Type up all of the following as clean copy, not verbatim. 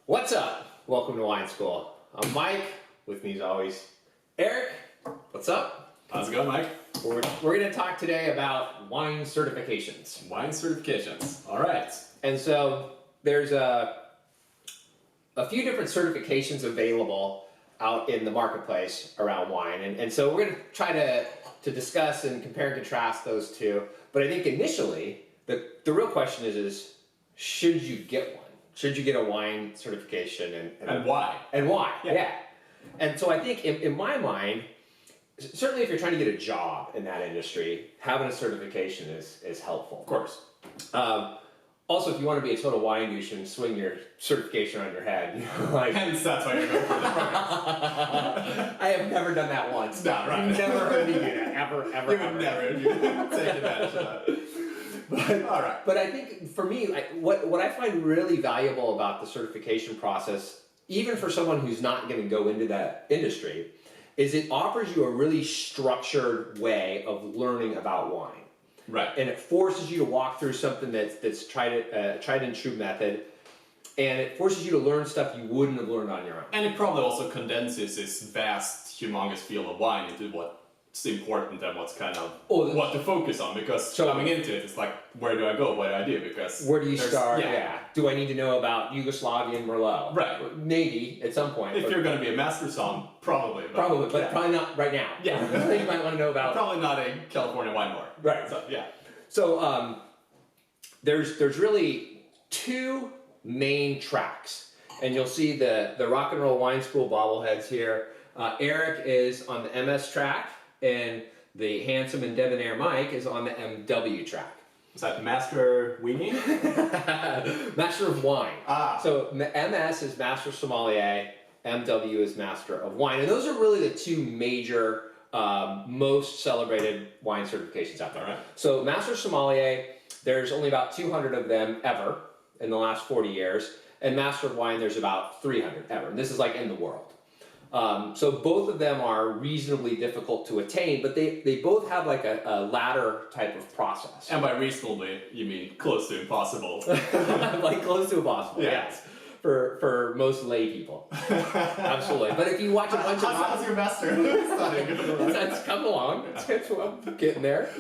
What's up? Welcome to Wine School. I'm Mike. With me as always, Eric. What's up? How's it going, Mike? We're going to talk today about wine certifications. Wine certifications. All right. And so there's a few different certifications available out in the marketplace around wine. And so we're going to try to discuss and compare and contrast those two. But I think initially, the real question is should you get one? Should you get a wine certification? And why? And why, yeah. And so I think in my mind, certainly if you're trying to get a job in that industry, having a certification is helpful. Of course. Also, if you want to be a total wine douche and swing your certification on your head, you know, like... Hence, that's why you're going for the program. I have never done that once. No, right. You've never heard me do that, ever. You would never take advantage of that. All right. But I think for me, what I find really valuable about the certification process, even for someone who's not going to go into that industry, is it offers you a really structured way of learning about wine. Right. And it forces you to walk through something that's tried and true method, and it forces you to learn stuff you wouldn't have learned on your own. And it probably also condenses this vast, humongous field of wine into what's important and what's kind of what to focus on. Because coming into it, it's like, where do I go? What do I do? Because where do you start? Yeah. Do I need to know about Yugoslavian Merlot? Right. Maybe at some point. If you're going to be a master somm, probably. But probably not right now. Yeah. I think you might want to know about. Probably not a California wine war. Right. So, yeah. So there's really two main tracks, and you'll see the Rock and Roll Wine School bobbleheads here. Eric is on the MS track, and the handsome and debonair Mike is on the MW track. Is that Master Weenie? Master of Wine. Ah. So MS is Master Sommelier, MW is Master of Wine. And those are really the two major, most celebrated wine certifications out there. All right. So Master Sommelier, there's only about 200 of them ever in the last 40 years. And Master of Wine, there's about 300 ever. And this is like in the world. So both of them are reasonably difficult to attain, but they both have like a ladder type of process. And by reasonably, you mean close to impossible. Like close to impossible, yes. For most lay people. Absolutely. But if you watch a bunch of... How's your master? It's come along. It's getting there.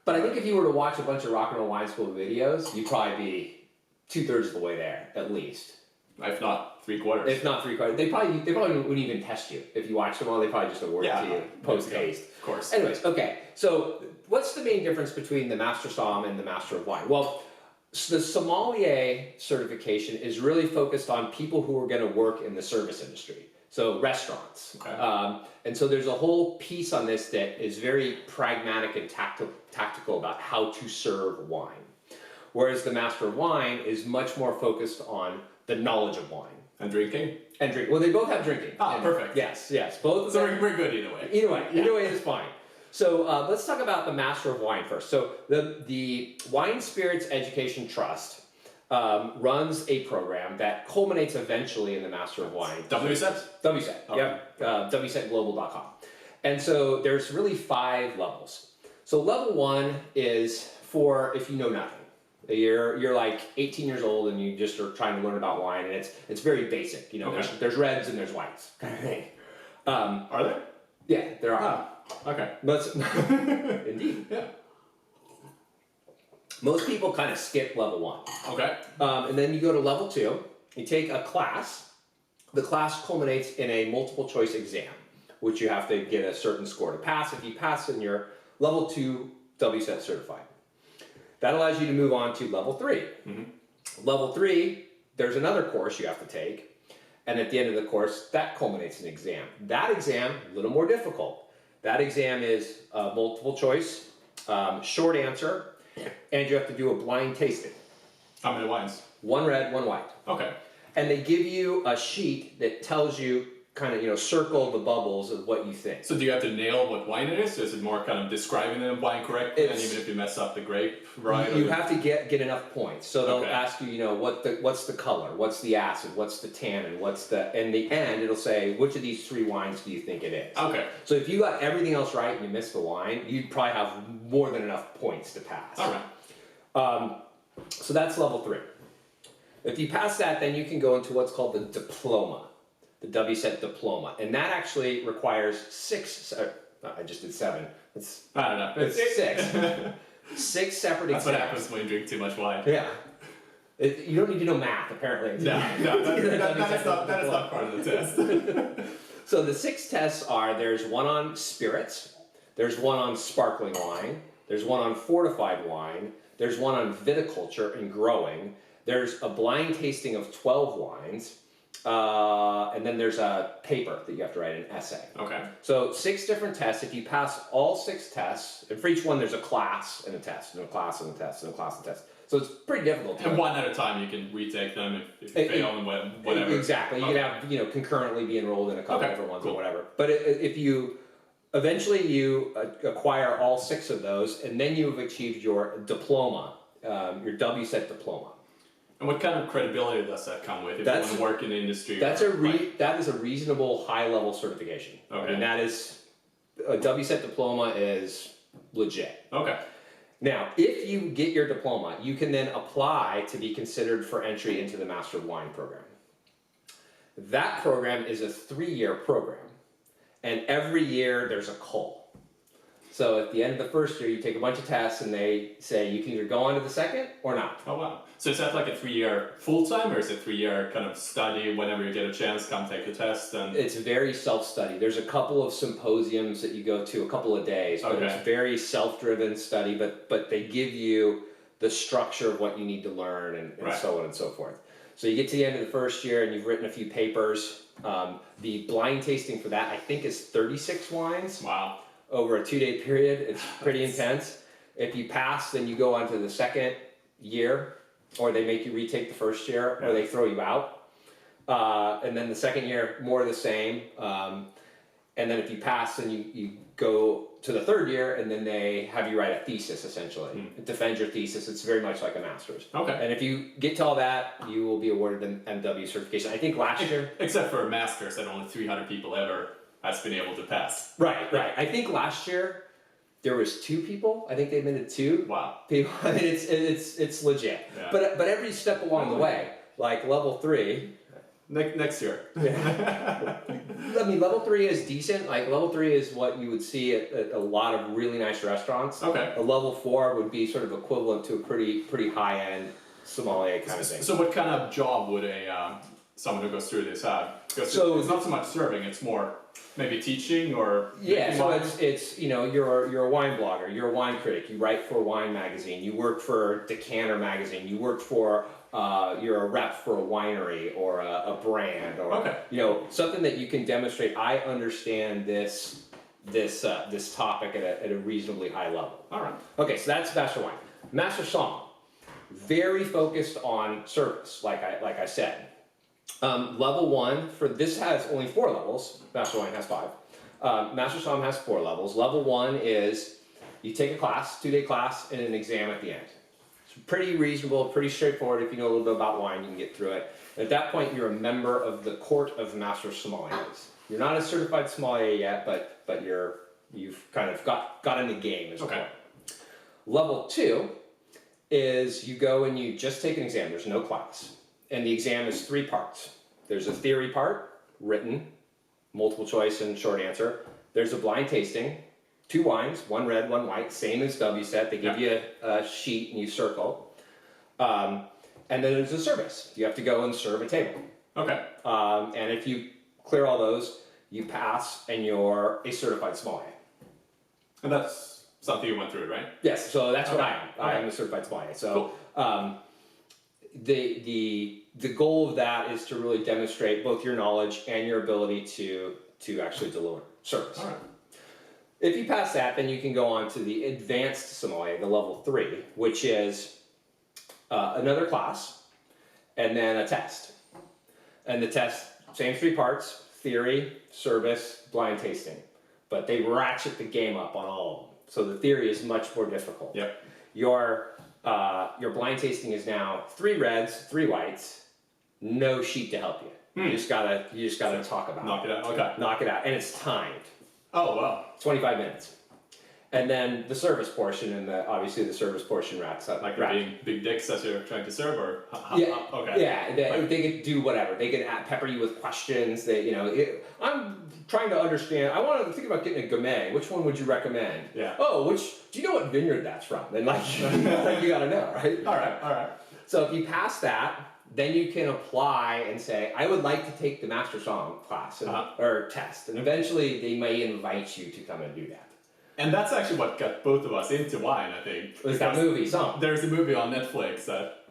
But I think if you were to watch a bunch of Rock and Roll Wine School videos, you'd probably be 2/3 of the way there, at least. If not 3/4. If not 3/4. They probably wouldn't even test you. If you watch them all, they probably just award it to you post-haste. Of course. Anyways, okay. So what's the main difference between the Master Somm and the Master of Wine? Well, the sommelier certification is really focused on people who are going to work in the service industry. So restaurants. Okay. And so there's a whole piece on this that is very pragmatic and tactical about how to serve wine. Whereas the Master of Wine is much more focused on the knowledge of wine. And drinking? And drinking. Well, they both have drinking. Perfect. Yes. Both of so them. we're good either way. Either way is fine. So let's talk about the Master of Wine first. So the Wine Spirits Education Trust runs a program that culminates eventually in the Master of Wine. WSET? WSET, yep. WSETglobal.com. And so there's really 5 levels. So level 1 is for if you know nothing. You're like 18 years old and you just are trying to learn about wine, and it's very basic. You know, there's reds and there's whites kind of thing. Are there? Yeah, there are. Oh, okay. Indeed. Yeah. Most people kind of skip level 1. Okay. And then you go to level 2. You take a class. The class culminates in a multiple choice exam, which you have to get a certain score to pass. If you pass, then you're level 2 WSET certified. That allows you to move on to level 3. Mm-hmm. Level 3, there's another course you have to take, and at the end of the course, that culminates in an exam. That exam, a little more difficult. That exam is multiple choice, short answer, and you have to do a blind tasting. How many wines? 1 red, 1 white. Okay. And they give you a sheet that tells you kind of, circle the bubbles of what you think. So do you have to nail what wine it is? Or is it more kind of describing the wine correctly, and even if you mess up the grape, right? You have to get enough points. So they'll ask you, what's the color, what's the acid, what's the tannin, in the end, it'll say, which of these 3 wines do you think it is? Okay. So if you got everything else right and you missed the wine, you'd probably have more than enough points to pass. All right. So that's level 3. If you pass that, then you can go into what's called the diploma, the WSET diploma. And that actually requires 6, I just did 7. I don't know. It's 6. 6 separate That's exams. what happens when you drink too much wine. Yeah. You don't need to know math, apparently. No, that is not part of the test. So the 6 tests are, there's one on spirits, there's one on sparkling wine, there's one on fortified wine, there's one on viticulture and growing, there's a blind tasting of 12 wines, and then there's a paper that you have to write, an essay. Okay. So 6 different tests. If you pass all 6 tests, and for each one there's a class and a test, and a class and a test, and a class and a test. So it's pretty difficult. And one at a time, you can retake them if you fail and whatever. Exactly. You can have concurrently be enrolled in a couple different ones or whatever. But if you eventually you acquire all 6 of those, and then you've achieved your diploma, your WSET diploma. And what kind of credibility does that come with if you want to work in the industry? That is a reasonable high-level certification. Okay. And that is, a WSET diploma is legit. Okay. Now, if you get your diploma, you can then apply to be considered for entry into the Master of Wine program. That program is a 3-year program, and every year there's a cull. So at the end of the first year, you take a bunch of tests, and they say you can either go on to the second or not. Oh, wow. So is that like a 3-year full-time, or is it 3-year kind of study whenever you get a chance, come take the test? And it's very self-study. There's a couple of symposiums that you go to, a couple of days, but it's very self-driven study, but they give you the structure of what you need to learn and so on and so forth. So you get to the end of the first year, and you've written a few papers. The blind tasting for that, I think, is 36 wines. Wow. Over a 2-day period. It's pretty intense. If you pass, then you go on to the second year, or they make you retake the first year, or they throw you out. And then the second year, more of the same. And then if you pass, then you go to the third year, and then they have you write a thesis, essentially. Defend your thesis. It's very much like a master's. Okay. And if you get to all that, you will be awarded an MW certification. I think last year... Except for a master's that only 300 people ever has been able to pass. Right. I think last year there was 2 people. I think they admitted 2. Wow. People. I mean, it's legit. Yeah. But every step along the way, like level 3. Next year. Yeah. I mean, level 3 is decent. Like level 3 is what you would see at a lot of really nice restaurants. Okay. A level 4 would be sort of equivalent to a pretty high end sommelier kind of thing. So what kind of job would someone who goes through this have? Because it's not so much serving; it's more maybe teaching or so it's you're a wine blogger, you're a wine critic, you write for a wine magazine, you work for Decanter magazine, you work for you're a rep for a winery or a brand or something that you can demonstrate. I understand this topic at a reasonably high level. All right. Okay, so that's Master Wine. Master Somm, very focused on service, like I said. Level 1 for this has only 4 levels. Master Wine has 5. Master Somm has 4 levels. Level 1 is you take a class, 2-day class, and an exam at the end. It's pretty reasonable, pretty straightforward. If you know a little bit about wine, you can get through it. And at that point, you're a member of the Court of Master Sommeliers. You're not a certified sommelier yet, but you've kind of got in the game as well. Level 2 is you go and you just take an exam. There's no class. And the exam is 3 parts. There's a theory part, written, multiple choice and short answer. There's a blind tasting, 2 wines, 1 red, 1 white, same as WSET. They give you a sheet and you circle. And then there's a service. You have to go and serve a table. Okay. And if you clear all those, you pass and you're a certified sommelier. And that's something you went through, right? Yes, so that's what I am. I am a certified sommelier. So cool. The goal of that is to really demonstrate both your knowledge and your ability to actually deliver service. All right. If you pass that, then you can go on to the advanced sommelier, the level 3, which is another class and then a test. And the test, same 3 parts, theory, service, blind tasting. But they ratchet the game up on all of them. So the theory is much more difficult. Yep. Your blind tasting is now 3 reds, 3 whites, no sheet to help you. You just gotta talk about Knock it out. Okay. Knock it out. And it's timed. Oh wow. 25 minutes. And then the service portion, and obviously the service portion wraps up. Like being big dicks as you're trying to serve, or okay. Yeah, they could do whatever. They could pepper you with questions. I'm trying to understand. I want to think about getting a gourmet. Which one would you recommend? Yeah. Oh, do you know what vineyard that's from? And you got to know, right? All right. So if you pass that, then you can apply and say, I would like to take the Master Somm class or test, and eventually they may invite you to come and do that. And that's actually what got both of us into wine, I think. Was that movie, Somm? There's a movie on Netflix that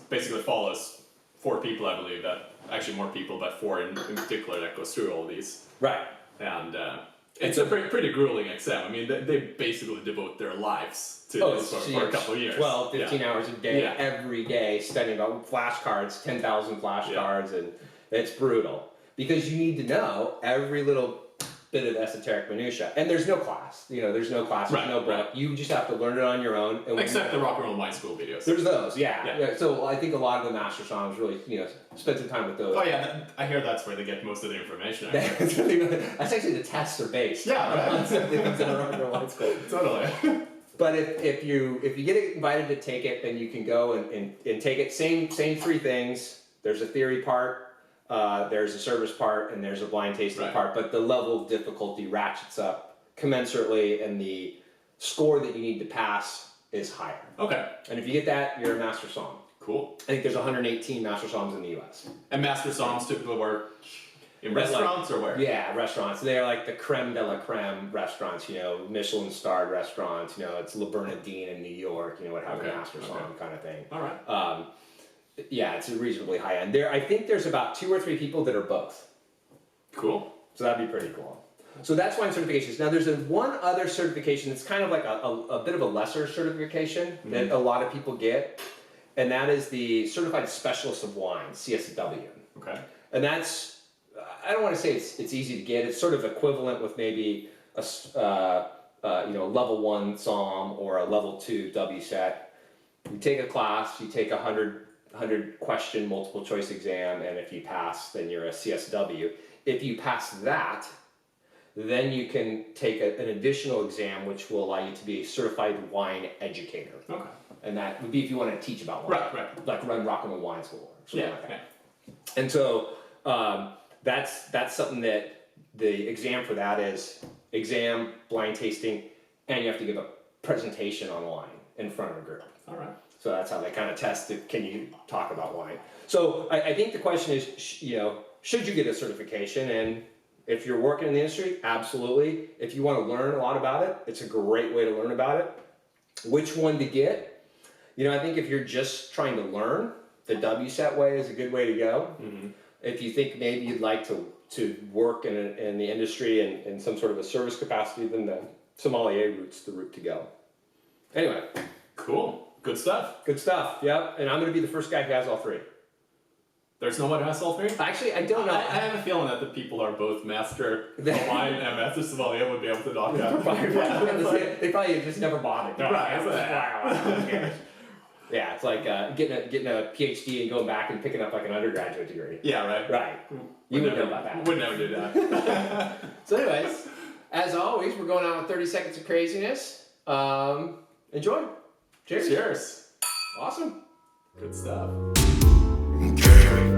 basically follows 4 people, I believe, actually more people, but 4 in particular that goes through all these. Right. And it's a pretty grueling exam. I mean, they basically devote their lives to this for a couple of years. 12, 15 hours a day, every day, studying about flashcards, 10,000 flashcards, and it's brutal. Because you need to know every little bit of esoteric minutia. And there's no class. There's no class, there's no book. You just have to learn it on your own. And except the Rock and Roll Wine School videos. There's those, yeah. So I think a lot of the Master Somms really, spend some time with those. Oh yeah, I hear that's where they get most of the information. That's actually the tests are based. Yeah, on things in a Rock and Roll Wine School. Totally. But if you get invited to take it, then you can go and take it. Same 3 things. There's a theory part. There's a service part, and there's a blind tasting part, but the level of difficulty ratchets up commensurately, and the score that you need to pass is higher. Okay. And if you get that, you're a Master Somm. Cool. I think there's 118 Master Somms in the U.S. And Master Somms typically work in restaurants or where? Yeah, restaurants. They're like the creme de la creme restaurants, Michelin-starred restaurants. It's Le Bernardin in New York, would have a Master Somm kind of thing. All right. Yeah, it's a reasonably high end. I think there's about 2 or 3 people that are both. Cool. So that'd be pretty cool. So that's wine certifications. Now there's one other certification that's kind of like a bit of a lesser certification that a lot of people get, and that is the Certified Specialist of Wine, CSW. Okay. And that's, I don't want to say it's easy to get. It's sort of equivalent with maybe a level 1 Somm or a level 2 WSET. You take a class, you take 100 question multiple choice exam, and if you pass, then you're a CSW. If you pass that, then you can take an additional exam which will allow you to be a certified wine educator. Okay. And that would be if you want to teach about wine. Right. Like run Rock and Roll Wine School or something like that. Yeah. And so that's something that the exam for that is exam, blind tasting, and you have to give a presentation on wine in front of a group. All right. So that's how they kind of test it. Can you talk about wine? So I think the question is, should you get a certification? And if you're working in the industry, absolutely. If you want to learn a lot about it, it's a great way to learn about it. Which one to get? I think if you're just trying to learn, the WSET way is a good way to go. Mm-hmm. If you think maybe you'd like to work in the industry in some sort of a service capacity, then the sommelier route's the route to go. Anyway. Cool. Good stuff. Yep. And I'm going to be the first guy who has all 3. There's no one who has all 3? Actually, I don't know. I have a feeling that the people who are both Master of Wine and Master Sommelier would be able to knock out. They probably just never bothered. Right. Yeah, it's like getting a PhD and going back and picking up like an undergraduate degree. Yeah, right. Right. You would know about that. Would never do that. So anyways, as always, we're going out with 30 seconds of craziness. Enjoy. Cheers. Awesome. Good stuff. Okay.